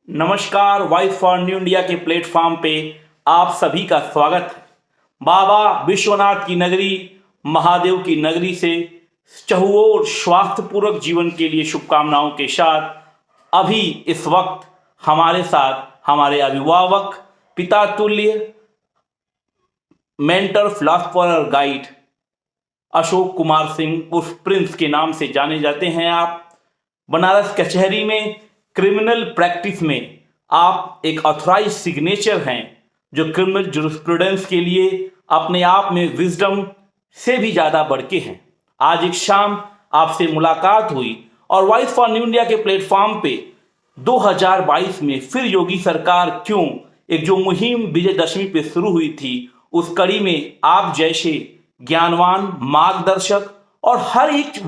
नमस्कार। Voice for new India के platform पे आप सभी का स्वागत है। बाबा विश्वनाथ की नगरी, महादेव की नगरी से चहुओर स्वास्थ्यपूर्वक जीवन के लिए शुभकामनाओं के साथ अभी इस वक्त हमारे साथ हमारे अभिभावक, पिता तुल्य, मेंटर, फिलॉसफर और गाइड अशोक कुमार सिंह उर्फ प्रिंस के नाम से जाने जाते हैं। आप बनारस कचहरी में क्रिमिनल प्रैक्टिस में आप एक ऑथराइज सिग्नेचर हैं, जो क्रिमिनल जुरिस्प्रूडेंस के लिए अपने आप में विजडम से भी ज़्यादा बढ़ के हैं। आज एक शाम आपसे मुलाकात हुई और वॉइस फॉर न्यू इंडिया के प्लेटफॉर्म पे 2022 में फिर योगी सरकार क्यों, एक जो मुहिम विजयदशमी पे शुरू हुई थी, उस कड़ी में आप जैसे ज्ञानवान मार्गदर्शक और हर एक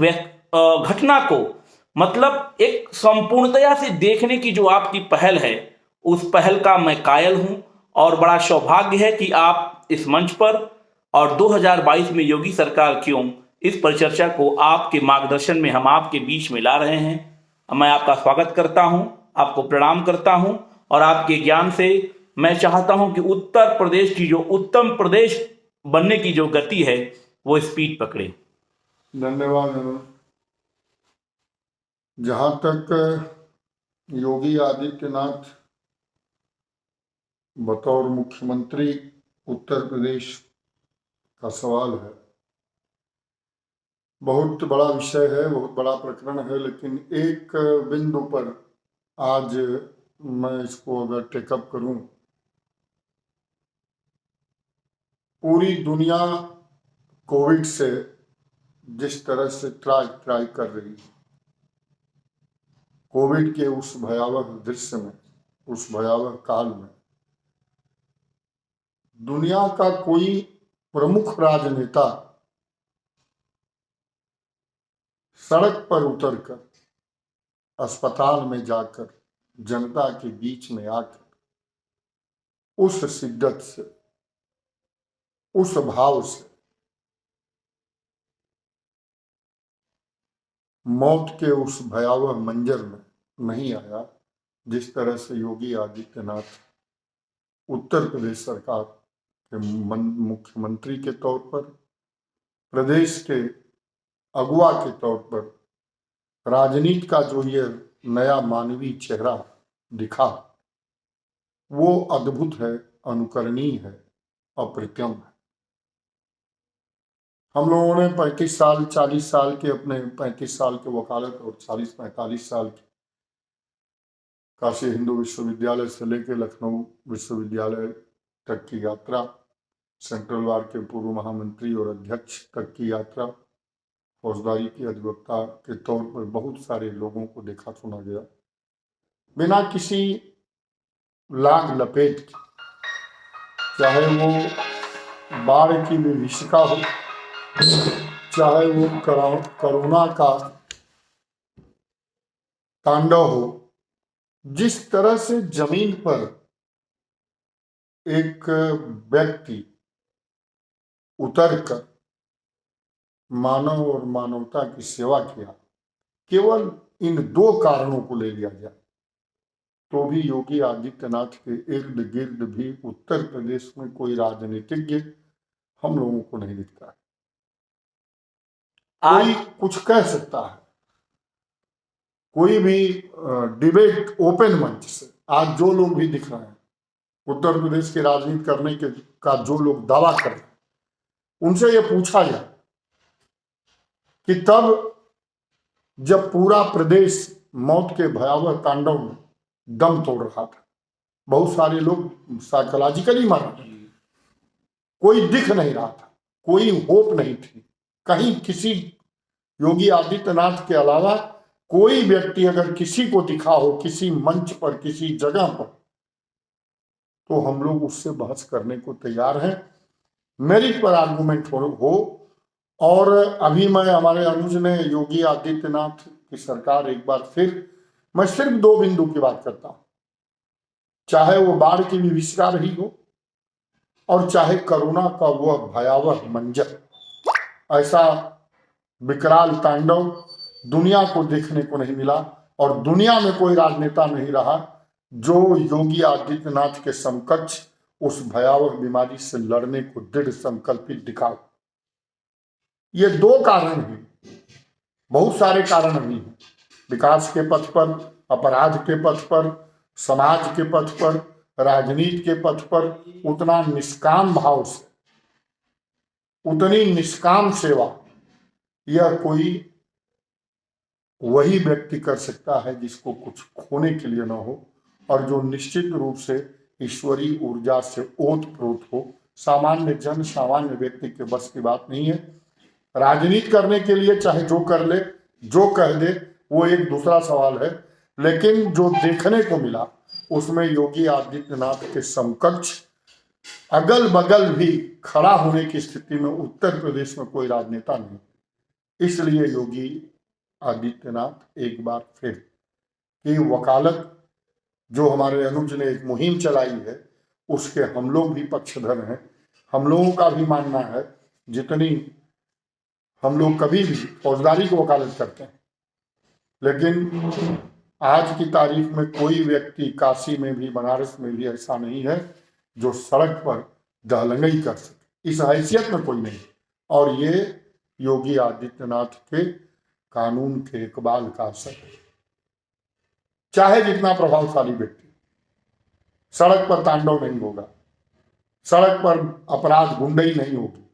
घटना को मतलब एक संपूर्णतया से देखने की जो आपकी पहल है, उस पहल का मैं कायल हूं और बड़ा सौभाग्य है कि आप इस मंच पर और 2022 में योगी सरकार क्यों इस परिचर्चा को आपके मार्गदर्शन में हम आपके बीच में ला रहे हैं। मैं आपका स्वागत करता हूं, आपको प्रणाम करता हूं और आपके ज्ञान से मैं चाहता हूं कि उत्तर प्रदेश की जो उत्तम प्रदेश बनने की जो गति है वो स्पीड पकड़े। धन्यवाद। जहाँ तक योगी आदित्यनाथ बतौर मुख्यमंत्री उत्तर प्रदेश का सवाल है, बहुत बड़ा विषय है, बहुत बड़ा प्रकरण है, लेकिन एक बिंदु पर आज मैं इसको अगर टेकअप करूं, पूरी दुनिया कोविड से जिस तरह से ट्राई कर रही है, कोविड के उस भयावह दृश्य में, उस भयावह काल में दुनिया का कोई प्रमुख राजनेता सड़क पर उतरकर, अस्पताल में जाकर, जनता के बीच में आकर उस शिद्दत से, उस भाव से मौत के उस भयावह मंजर में नहीं आया, जिस तरह से योगी आदित्यनाथ उत्तर प्रदेश सरकार के मुख्यमंत्री के तौर पर, प्रदेश के अगुवा के तौर पर राजनीति का जो ये नया मानवीय चेहरा दिखा, वो अद्भुत है, अनुकरणीय है, अप्रतिम है। हम लोगों ने 35 साल 40 साल के, अपने 35 साल के वकालत और 40-45 साल के काशी हिंदू विश्वविद्यालय से लेकर लखनऊ विश्वविद्यालय तक की यात्रा, सेंट्रल बार के पूर्व महामंत्री और अध्यक्ष तक की यात्रा, फौजदारी के अधिवक्ता के तौर पर बहुत सारे लोगों को देखा सुना गया, बिना किसी लाग लपेट के, चाहे वो बाढ़ की विभीषिका हो, चाहे वो कोरोना का तांडव हो, जिस तरह से जमीन पर एक व्यक्ति उतरकर मानव और मानवता की सेवा किया, केवल इन दो कारणों को ले लिया गया तो भी योगी आदित्यनाथ के इर्द गिर्द भी उत्तर प्रदेश में कोई राजनीतिज्ञ हम लोगों को नहीं दिखता है। कोई कुछ कह सकता है, कोई भी डिबेट ओपन मंच से आज जो लोग भी दिख रहे हैं, उत्तर प्रदेश की राजनीति करने के का जो लोग दावा कर रहे हैं, उनसे ये पूछा जाए कि तब जब पूरा प्रदेश मौत के भयावह तांडव में दम तोड़ रहा था, बहुत सारे लोग साइकोलॉजिकली मर रहे थे, कोई दिख नहीं रहा था, कोई होप नहीं थी कहीं, किसी योगी आदित्यनाथ के अलावा कोई व्यक्ति अगर किसी को दिखा हो किसी मंच पर, किसी जगह पर, तो हम लोग उससे बहस करने को तैयार हैं, मेरिट पर आर्गुमेंट हो। और अभी मैं, हमारे अनुज ने योगी आदित्यनाथ की सरकार एक बार फिर, मैं सिर्फ दो बिंदु की बात करता हूं, चाहे वो बाढ़ की विभीषिका रही हो और चाहे कोरोना का वह भयावह मंजर, ऐसा विकराल तांडव दुनिया को देखने को नहीं मिला और दुनिया में कोई राजनेता नहीं रहा जो योगी आदित्यनाथ के समकक्ष उस भयावह बीमारी से लड़ने को दृढ़ संकल्पित दिखाओ। ये दो कारण हैं, बहुत सारे कारण भी हैं। विकास के पथ पर, अपराध के पथ पर, समाज के पथ पर, राजनीति के पथ पर उतना निष्काम भाव से, उतनी निष्काम सेवा यह कोई वही व्यक्ति कर सकता है जिसको कुछ खोने के लिए न हो और जो निश्चित रूप से ईश्वरीय ऊर्जा से ओतप्रोत हो। सामान्य जन, सामान्य व्यक्ति के बस की बात नहीं है। राजनीति करने के लिए चाहे जो कर ले, जो कह दे, वो एक दूसरा सवाल है, लेकिन जो देखने को मिला उसमें योगी आदित्यनाथ के समकक्ष अगल बगल भी खड़ा होने की स्थिति में उत्तर प्रदेश में कोई राजनेता नहीं। इसलिए योगी आदित्यनाथ एक बार फिर की वकालत जो हमारे अनुज ने एक मुहिम चलाई है उसके हम लोग भी पक्षधर हैं। हम लोगों का भी मानना है, जितनी हम लोग कभी भी फौजदारी की वकालत करते हैं, लेकिन आज की तारीख में कोई व्यक्ति काशी में भी, बनारस में भी ऐसा नहीं है जो सड़क पर दहलंगई कर सके। इस हैसियत में कोई नहीं। और ये योगी आदित्यनाथ के कानून के इकबाल का असर है। चाहे जितना प्रभावशाली व्यक्ति, सड़क पर तांडव नहीं होगा, सड़क पर अपराध गुंडई नहीं होगी।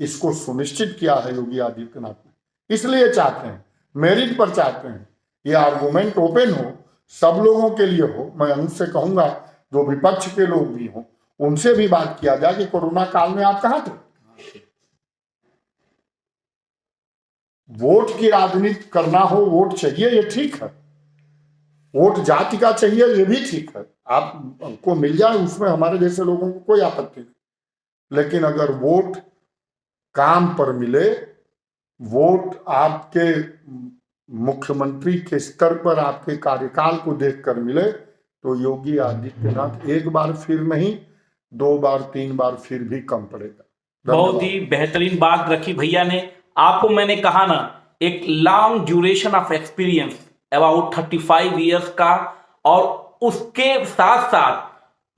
इसको सुनिश्चित किया है योगी आदित्यनाथ ने। इसलिए चाहते हैं, मेरिट पर चाहते हैं, ये आर्गुमेंट ओपन हो, सब लोगों के लिए हो। मैं अनुज से कहूंगा जो विपक्ष के लोग भी हों उनसे भी बात किया जाए कि कोरोना काल में आप कहां थे। वोट की राजनीति करना हो, वोट चाहिए, ये ठीक है। वोट जाति का चाहिए, ये भी ठीक है, आपको मिल जाए, उसमें हमारे जैसे लोगों को कोई आपत्ति नहीं। लेकिन अगर वोट काम पर मिले, वोट आपके मुख्यमंत्री के स्तर पर आपके कार्यकाल को देखकर मिले, तो योगी आदित्यनाथ एक बार फिर नहीं, 2 बार 3 बार फिर भी कम पड़ेगा। बहुत ही बेहतरीन बात रखी भैया ने। आपको मैंने कहा ना, एक long duration of experience about 35 years का, और उसके साथ साथ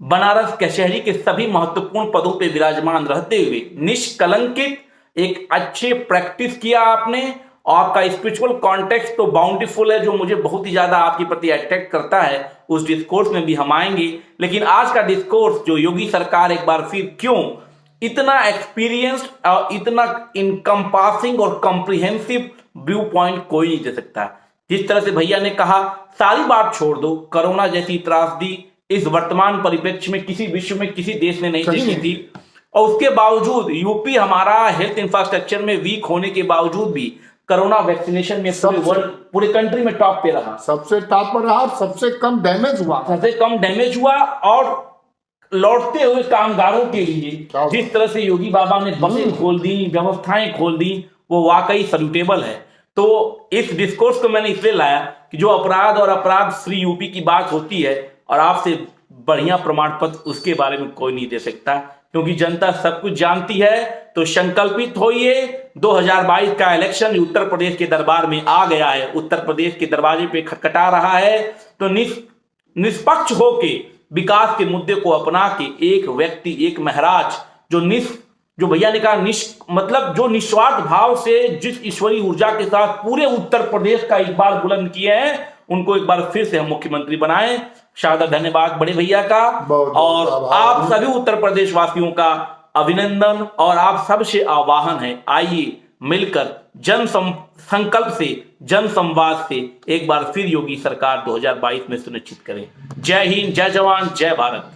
बनारस कचहरी के सभी महत्वपूर्ण पदों पे विराजमान रहते हुए निष्कलंकित एक अच्छे प्रैक्टिस किया आपने। और आपका स्पिरिचुअल कॉन्टेक्स्ट तो बाउंटीफुल है, जो मुझे बहुत ही ज्यादा आपके प्रति अट्रैक्ट करता है। उस डिस्कोर्स में भी हम आएंगे, लेकिन आज का डिस्कोर्स जो योगी सरकार एक बार फिर क्यों इतना एक्सपीरियंस्ड और इतना इनकम्पासिंग और कॉम्प्रिहेंसिव व्यू पॉइंट कोई नहीं दे सकता। जिस तरह से भैया ने कहा, सारी बात छोड़ दो, कोरोना जैसी त्रासदी इस वर्तमान परिप्रेक्ष्य में किसी विश्व में किसी देश ने नहीं देखी थी, और उसके बावजूद यूपी हमारा हेल्थ इंफ्रास्ट्रक्चर में वीक होने के बावजूद भी कोरोना वैक्सीनेशन में पूरे कंट्री में टॉप पे रहा, सबसे टॉप पर रहा, सबसे कम डैमेज हुआ। और लौटते हुए कामगारों के लिए जिस तरह से योगी बाबा ने बसें खोल दी, व्यवस्थाएं खोल दी, वो वाकई सल्यूटेबल है। तो इस डिस्कोर्स को मैंने इसलिए लाया कि जो अपराध और अपराध फ्री यूपी की बात होती है, और आपसे बढ़िया प्रमाण पत्र उसके बारे में कोई नहीं दे सकता, क्योंकि जनता सब कुछ जानती है। तो संकल्पित होइए, 2022 का इलेक्शन उत्तर प्रदेश के दरबार में आ गया है, उत्तर प्रदेश के दरवाजे पे खटखटा रहा है। तो निष्पक्ष होके विकास के मुद्दे को अपना के एक व्यक्ति, एक महाराज जो भैया ने कहा मतलब जो निस्वार्थ भाव से जिस ईश्वरीय ऊर्जा के साथ पूरे उत्तर प्रदेश का एक बार बुलंद किए हैं, उनको एक बार फिर से हम मुख्यमंत्री बनाएं। शारदा धन्यवाद बड़े भैया का, और आप सभी उत्तर प्रदेश वासियों का अभिनंदन, और आप सबसे आह्वान है, आइए मिलकर जन संकल्प से, जन संवाद से एक बार फिर योगी सरकार 2022 में सुनिश्चित करें। जय हिंद, जय जवान, जय भारत।